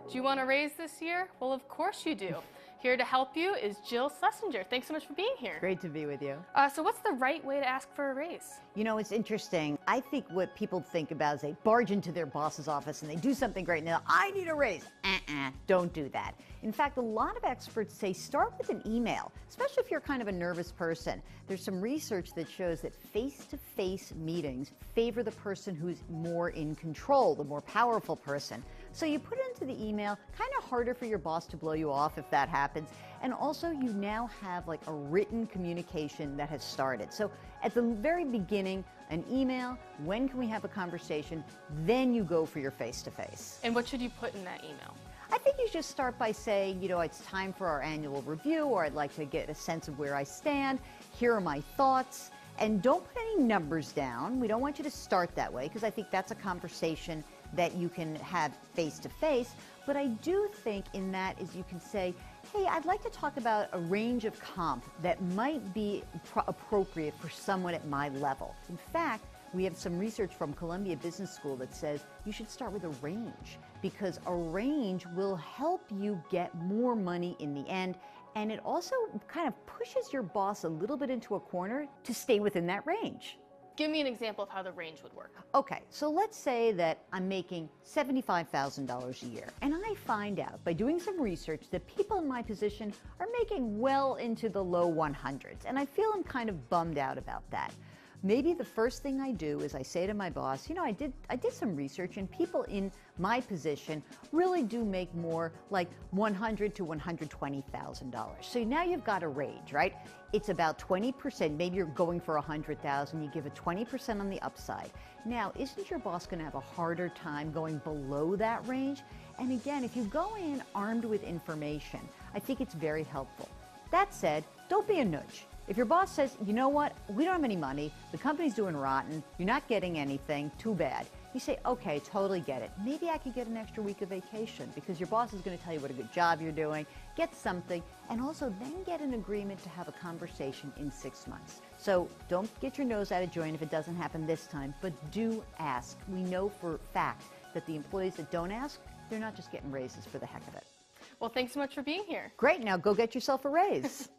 Do you want a raise this year? Well, of course you do. Here to help you is Jill Schlesinger. Thanks so much for being here. Great to be with you. So what's the right way to ask for a raise? You know, it's interesting. I think what people think about is they barge into their boss's office and they do something great and they're like, I need a raise. Don't do that. In fact, a lot of experts say start with an email, especially if you're kind of a nervous person. There's some research that shows that face-to-face meetings favor the person who's more in control, the more powerful person. So you put it into the email, kind of harder for your boss to blow you off if that happens. And also you now have like a written communication that has started. So at the very beginning, an email, when can we have a conversation? Then you go for your face-to-face. And what should you put in that email? I think you just start by saying, you know, it's time for our annual review, or I'd like to get a sense of where I stand. Here are my thoughts. And don't put any numbers down. We don't want you to start that way, because I think that's a conversation that you can have face-to-face. But I do think in that is you can say, hey, I'd like to talk about a range of comp that might be appropriate for someone at my level. In fact, we have some research from Columbia Business School that says you should start with a range, because a range will help you get more money in the end, and it also kind of pushes your boss a little bit into a corner to stay within that range. Give me an example of how the range would work. Okay, so let's say that I'm making $75,000 a year, and I find out by doing some research that people in my position are making well into the low 100s, and I feel I'm kind of bummed out about that. Maybe the first thing I do is I say to my boss, you know, I did some research, and people in my position really do make more like $100,000 to $120,000. So now you've got a range, right? It's about 20%. Maybe you're going for $100,000. You give it 20% on the upside. Now, isn't your boss going to have a harder time going below that range? And again, if you go in armed with information, I think it's very helpful. That said, don't be a nudge. If your boss says, you know what, we don't have any money, the company's doing rotten, you're not getting anything, too bad. You say, okay, totally get it. Maybe I could get an extra week of vacation, because your boss is going to tell you what a good job you're doing, get something, and also then get an agreement to have a conversation in 6 months. So don't get your nose out of joint if it doesn't happen this time, but do ask. We know for a fact that the employees that don't ask, they're not just getting raises for the heck of it. Well, thanks so much for being here. Great, now go get yourself a raise.